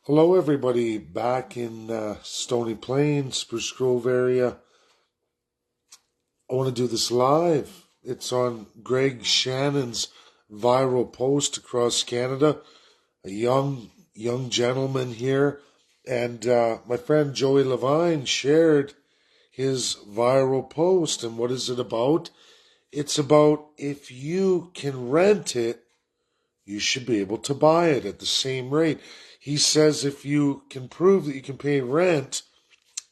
Hello, everybody, back in Stony Plain, Spruce Grove area. I want to do this live. It's on Greg Shannon's viral post across Canada. A young gentleman here, and my friend Joey Levine shared his viral post. And what is it about? It's about if you can rent it, you should be able to buy it at the same rate. He says if you can prove that you can pay rent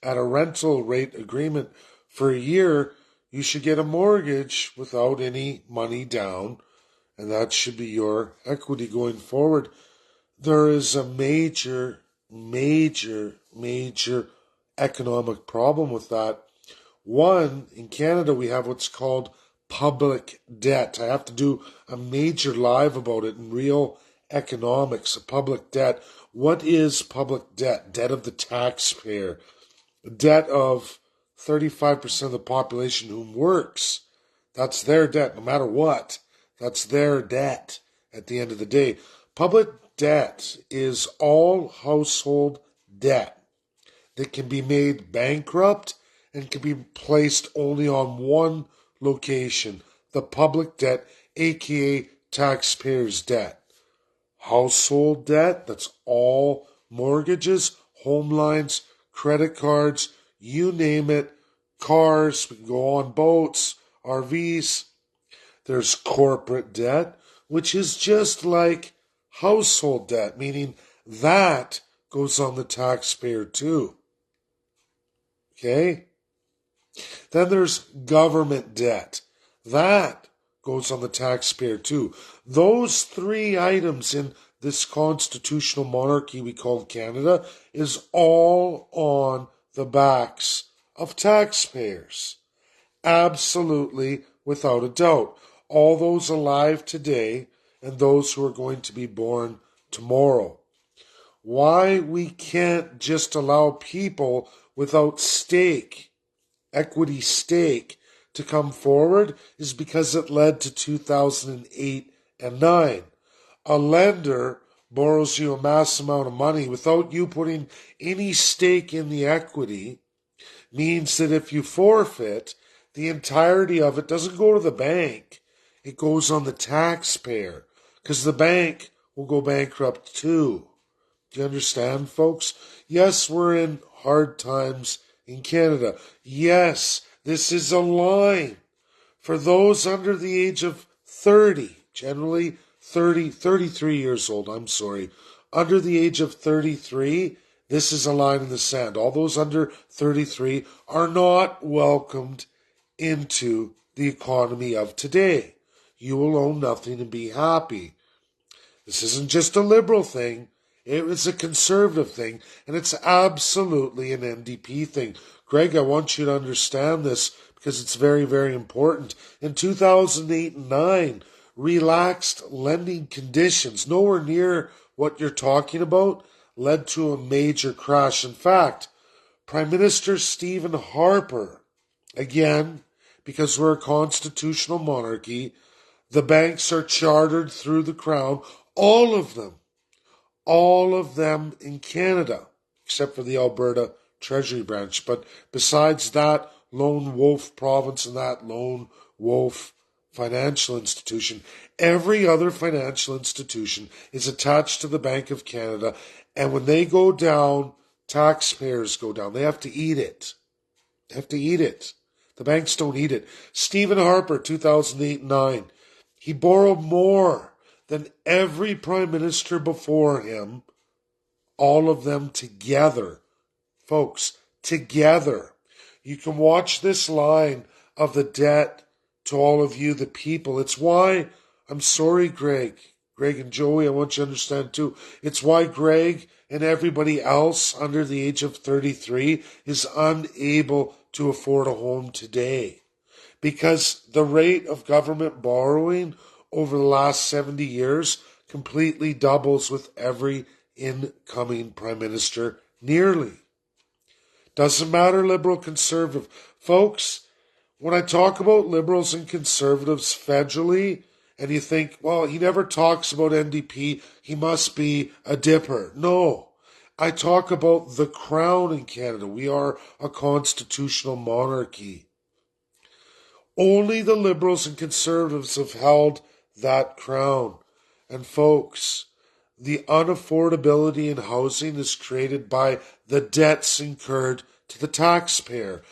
at a rental rate agreement for a year, you should get a mortgage without any money down, and that should be your equity going forward. There is a major economic problem with that. One, in Canada, we have what's called public debt. I have to do a major live about it in real economics, a public debt. What is public debt? Debt of the taxpayer. Debt of 35% of the population who works. That's their debt, no matter what. That's their debt at the end of the day. Public debt is all household debt that can be made bankrupt and can be placed only on one location, the public debt, aka taxpayers' debt. Household debt, that's all mortgages, home lines, credit cards, you name it, cars, we can go on boats, RVs. There's corporate debt, which is just like household debt, meaning that goes on the taxpayer too. Okay? Then there's government debt. That goes on the taxpayer too. Those three items in this constitutional monarchy we call Canada is all on the backs of taxpayers. Absolutely, without a doubt. All those alive today and those who are going to be born tomorrow. Why we can't just allow people without equity stake, to come forward is because it led to 2008 and 9. A lender borrows you a mass amount of money without you putting any stake in the equity, means that if you forfeit, the entirety of it doesn't go to the bank. It goes on the taxpayer, because the bank will go bankrupt too. Do you understand, folks? Yes, we're in hard times in Canada. Yes, this is a line for those under the age of 30, generally 33 years old, Under the age of 33, this is a line in the sand. All those under 33 are not welcomed into the economy of today. You will own nothing and be happy. This isn't just a liberal thing. It was a conservative thing, and it's absolutely an NDP thing. Greg, I want you to understand this because it's very, very important. In 2008 and 9, relaxed lending conditions, nowhere near what you're talking about, led to a major crash. In fact, Prime Minister Stephen Harper, again, because we're a constitutional monarchy, the banks are chartered through the Crown, all of them in Canada, except for the Alberta Treasury Branch. But besides that lone wolf province and that lone wolf financial institution, every other financial institution is attached to the Bank of Canada. And when they go down, taxpayers go down. They have to eat it. The banks don't eat it. Stephen Harper, 2008-9, he borrowed more than every prime minister before him, all of them together. Folks, together. You can watch this line of the debt to all of you, the people. It's why, I'm sorry, Greg and Joey, I want you to understand too. It's why Greg and everybody else under the age of 33 is unable to afford a home today. Because the rate of government borrowing over the last 70 years completely doubles with every incoming prime minister, nearly. Doesn't matter liberal, conservative. Folks, when I talk about liberals and conservatives federally, and you think, well, he never talks about NDP, he must be a dipper. No, I talk about the crown in Canada. We are a constitutional monarchy. Only the Liberals and Conservatives have held that crown. And folks, the unaffordability in housing is created by the debts incurred to the taxpayer,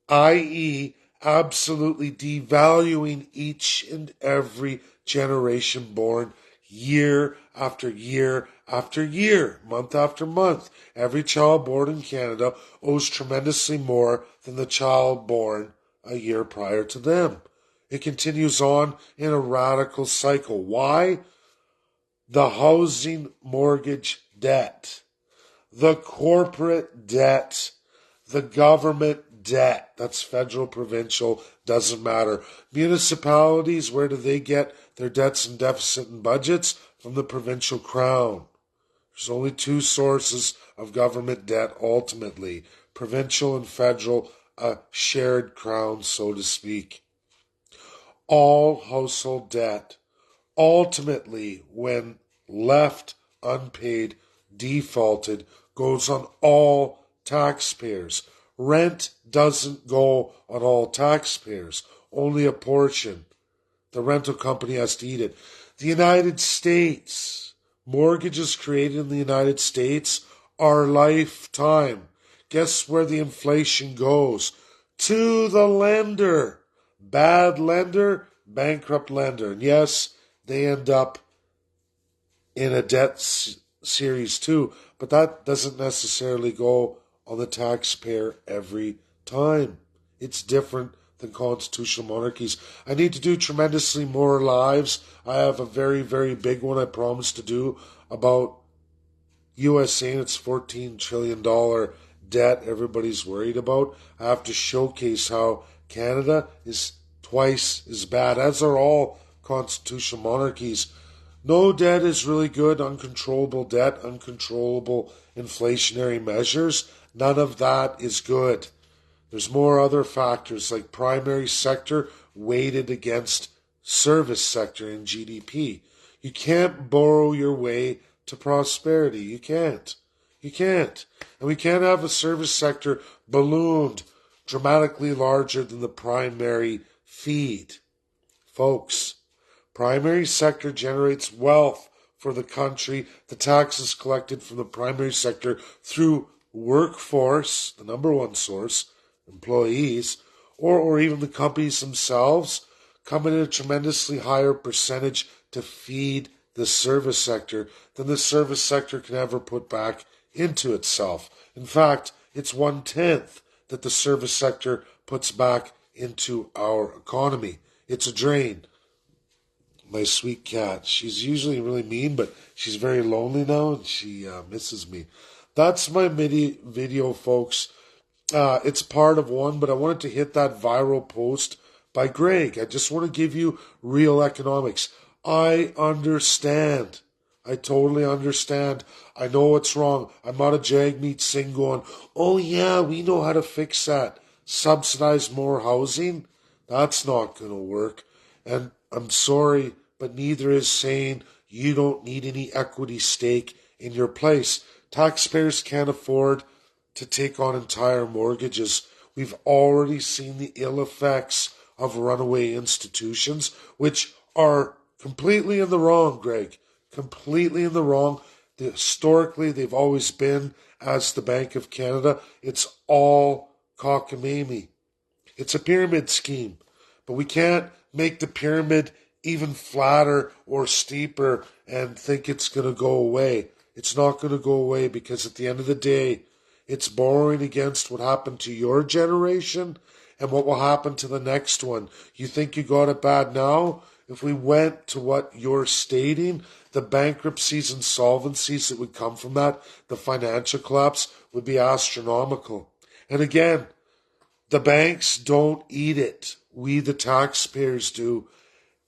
i.e., absolutely devaluing each and every generation born year after year after year, month after month. Every child born in Canada owes tremendously more than the child born a year prior to them. It continues on in a radical cycle. Why? The housing mortgage debt, the corporate debt, the government debt. That's federal, provincial, doesn't matter. Municipalities, where do they get their debts and deficit and budgets? From the provincial crown. There's only two sources of government debt ultimately, provincial and federal, a shared crown, so to speak. All household debt, ultimately, when left unpaid, defaulted, goes on all taxpayers. Rent doesn't go on all taxpayers, only a portion. The rental company has to eat it. The United States, mortgages created in the United States are lifetime. Guess where the inflation goes? To the lender. Bad lender, bankrupt lender. And yes, they end up in a debt series too, but that doesn't necessarily go on the taxpayer every time. It's different than constitutional monarchies. I need to do tremendously more lives. I have a very, very big one I promised to do about USA and its $14 trillion debt everybody's worried about. I have to showcase how Canada is twice as bad, as are all constitutional monarchies. No debt is really good. Uncontrollable debt, uncontrollable inflationary measures, none of that is good. There's more other factors like primary sector weighted against service sector in GDP. You can't borrow your way to prosperity. You can't. You can't. And we can't have a service sector ballooned dramatically larger than the primary feed. Folks, primary sector generates wealth for the country. The taxes collected from the primary sector through workforce, the number one source, employees, or even the companies themselves, come in a tremendously higher percentage to feed the service sector than the service sector can ever put back into itself. In fact, it's 1/10 that the service sector puts back into our economy. It's a drain. My sweet cat, she's usually really mean, but she's very lonely now and she misses me. That's my video, folks. It's part of one, but I wanted to hit that viral post by Greg. I just want to give you real economics. I understand. I totally understand. I know what's wrong. I'm not a Jagmeet Singh going, oh yeah, we know how to fix that. Subsidize more housing? That's not going to work. And I'm sorry, but neither is saying you don't need any equity stake in your place. Taxpayers can't afford to take on entire mortgages. We've already seen the ill effects of runaway institutions, which are completely in the wrong, Greg. Completely in the wrong. Historically, they've always been, as the Bank of Canada, it's all cockamamie. It's a pyramid scheme. But we can't make the pyramid even flatter or steeper and think it's going to go away. It's not going to go away because at the end of the day, it's borrowing against what happened to your generation and what will happen to the next one. You think you got it bad now? If we went to what you're stating, the bankruptcies and solvencies that would come from that, the financial collapse, would be astronomical. And again, the banks don't eat it. We, the taxpayers, do.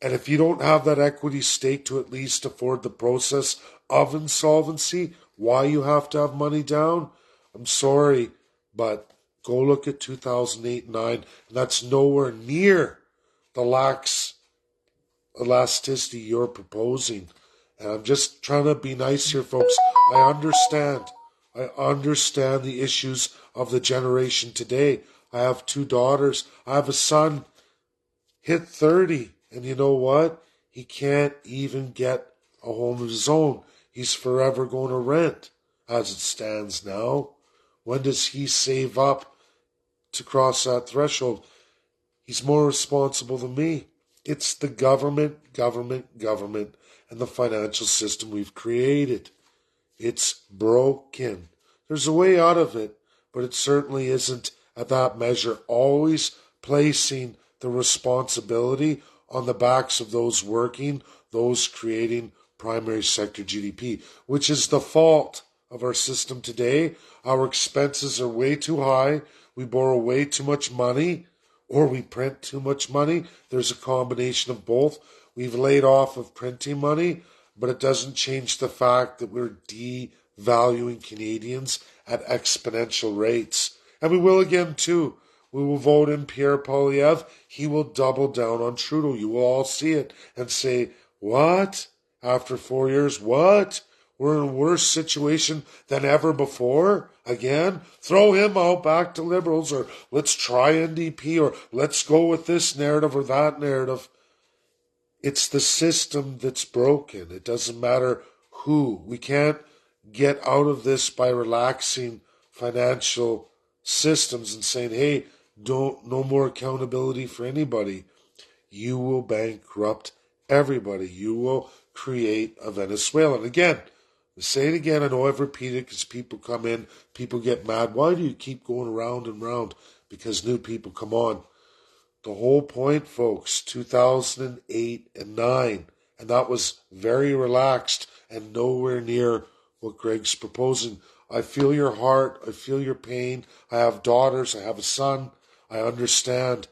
And if you don't have that equity stake to at least afford the process of insolvency, why you have to have money down, I'm sorry, but go look at 2008 and 9, and that's nowhere near the lax elasticity you're proposing. And I'm just trying to be nice here, folks. I understand. I understand the issues of the generation today. I have 2 daughters. I have a son hit 30, and you know what? He can't even get a home of his own. He's forever going to rent as it stands now. When does he save up to cross that threshold? He's more responsible than me. It's the government, and the financial system we've created. It's broken. There's a way out of it, but it certainly isn't at that measure always placing the responsibility on the backs of those working, those creating primary sector GDP, which is the fault of our system today. Our expenses are way too high. We borrow way too much money, or we print too much money. There's a combination of both. We've laid off of printing money, but it doesn't change the fact that we're devaluing Canadians at exponential rates. And we will again too. We will vote in Pierre Poilievre. He will double down on Trudeau. You will all see it and say, what? After 4 years, what? We're in a worse situation than ever before? Again? Throw him out back to Liberals, or let's try NDP, or let's go with this narrative or that narrative. It's the system that's broken. It doesn't matter who. We can't get out of this by relaxing financial systems and saying, hey, no more accountability for anybody. You will bankrupt everybody. You will create a Venezuela. And again, I say it again, I know I've repeated it because people come in, people get mad. Why do you keep going around and round? Because new people come on. The whole point, folks, 2008 and 9, and that was very relaxed and nowhere near what Greg's proposing. I feel your heart. I feel your pain. I have daughters. I have a son. I understand.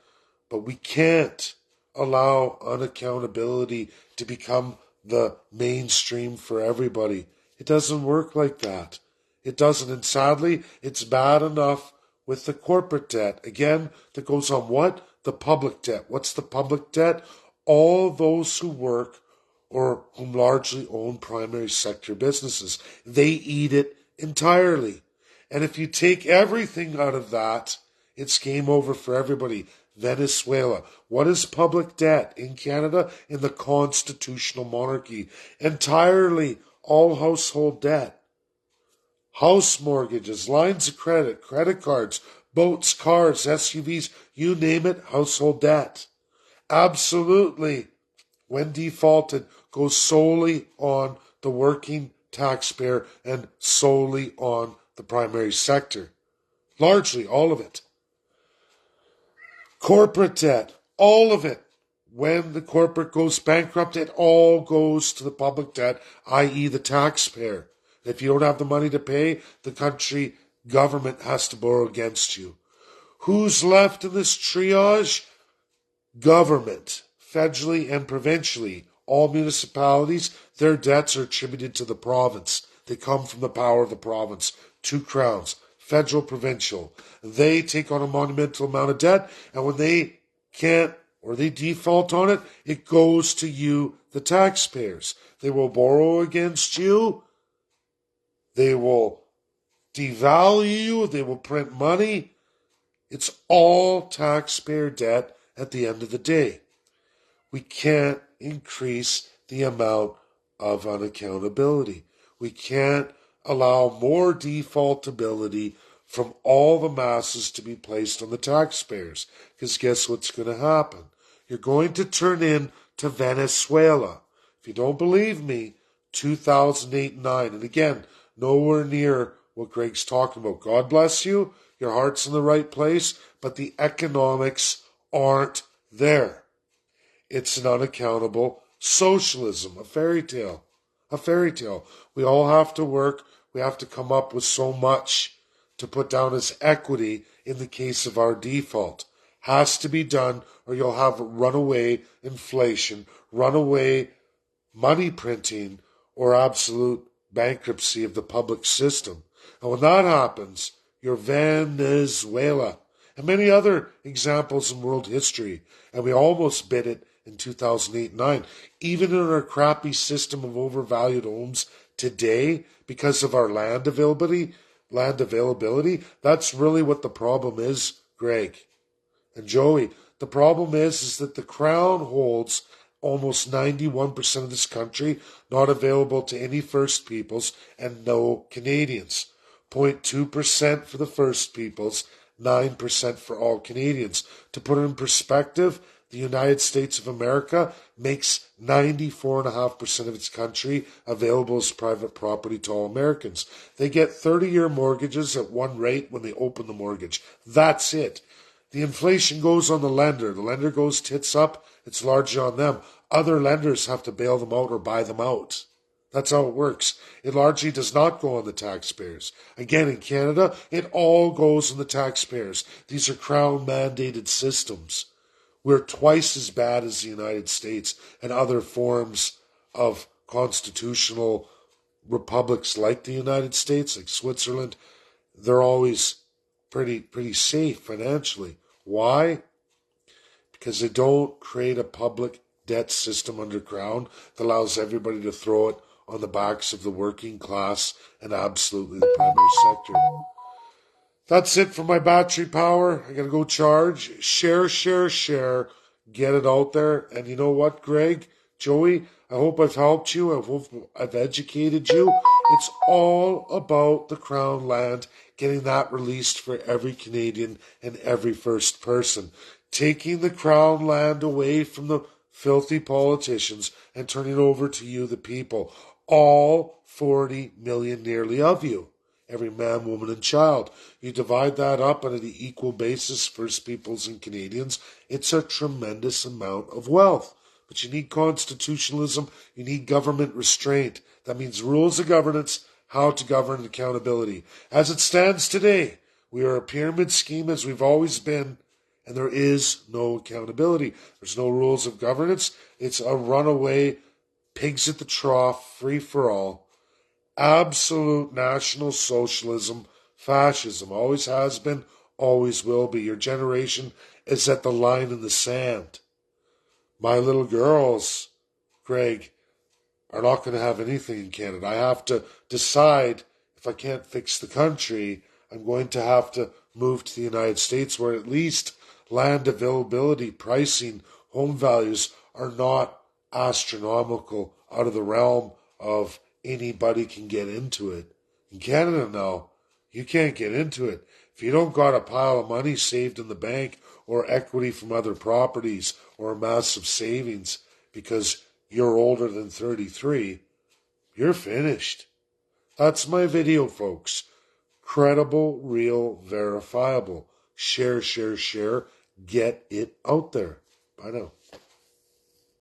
But we can't allow unaccountability to become the mainstream for everybody. It doesn't work like that. It doesn't. And sadly, it's bad enough with the corporate debt. Again, that goes on what? The public debt. What's the public debt? All those who work or whom largely own primary sector businesses. They eat it entirely. And if you take everything out of that, it's game over for everybody. Venezuela. What is public debt in Canada? In the constitutional monarchy. Entirely all household debt. House mortgages, lines of credit, credit cards, boats, cars, SUVs, you name it, household debt. Absolutely, when defaulted, goes solely on the working taxpayer and solely on the primary sector. Largely, all of it. Corporate debt, all of it. When the corporate goes bankrupt, it all goes to the public debt, i.e. the taxpayer. If you don't have the money to pay, the country government has to borrow against you. Who's left in this triage? Government, federally and provincially. All municipalities, their debts are attributed to the province. They come from the power of the province. 2 crowns, federal, provincial. They take on a monumental amount of debt, and when they can't or they default on it, it goes to you, the taxpayers. They will borrow against you. They will devalue you. They will print money. It's all taxpayer debt at the end of the day. We can't increase the amount of unaccountability. We can't allow more defaultability from all the masses to be placed on the taxpayers. Because guess what's going to happen? You're going to turn into Venezuela. If you don't believe me, 2008-9, and again, nowhere near what Greg's talking about. God bless you. Your heart's in the right place, but the economics aren't there. It's an unaccountable socialism, a fairy tale. A fairy tale. We all have to work. We have to come up with so much to put down as equity in the case of our default. Has to be done, or you'll have runaway inflation, runaway money printing, or absolute bankruptcy of the public system. And when that happens, you're Venezuela. And many other examples in world history. And we almost bit it in 2008-9. Even in our crappy system of overvalued homes today, because of our land availability, land availability. That's really what the problem is, Greg and Joey. The problem is that the Crown holds almost 91% of this country, not available to any First Peoples and no Canadians. 0.2% for the First Peoples, 9% for all Canadians. To put it in perspective, the United States of America makes 94.5% of its country available as private property to all Americans. They get 30-year mortgages at one rate when they open the mortgage. That's it. The inflation goes on the lender. The lender goes tits up. It's largely on them. Other lenders have to bail them out or buy them out. That's how it works. It largely does not go on the taxpayers. Again, in Canada, it all goes on the taxpayers. These are Crown-mandated systems. We're twice as bad as the United States and other forms of constitutional republics like the United States, like Switzerland. They're always pretty safe financially. Why? Because they don't create a public debt system under Crown that allows everybody to throw it on the backs of the working class and absolutely the primary sector. That's it for my battery power. I gotta go charge. Share. Get it out there. And you know what, Greg, Joey? I hope I've helped you. I hope I've educated you. It's all about the Crown land, getting that released for every Canadian and every first person. Taking the Crown land away from the filthy politicians and turning it over to you, the people. All 40 million nearly of you. Every man, woman, and child. You divide that up on an equal basis, First Peoples and Canadians, it's a tremendous amount of wealth. But you need constitutionalism, you need government restraint. That means rules of governance, how to govern, and accountability. As it stands today, we are a pyramid scheme as we've always been, and there is no accountability. There's no rules of governance. It's a runaway, pigs at the trough, free for all. Absolute National Socialism, fascism, always has been, always will be. Your generation is at the line in the sand. My little girls, Greg, are not going to have anything in Canada. I have to decide if I can't fix the country, I'm going to have to move to the United States where at least land availability, pricing, home values are not astronomical, out of the realm of anybody can get into it. In Canada now, you can't get into it. If you don't got a pile of money saved in the bank or equity from other properties or a massive savings because you're older than 33, you're finished. That's my video, folks. Credible, real, verifiable. Share. Get it out there. Bye now.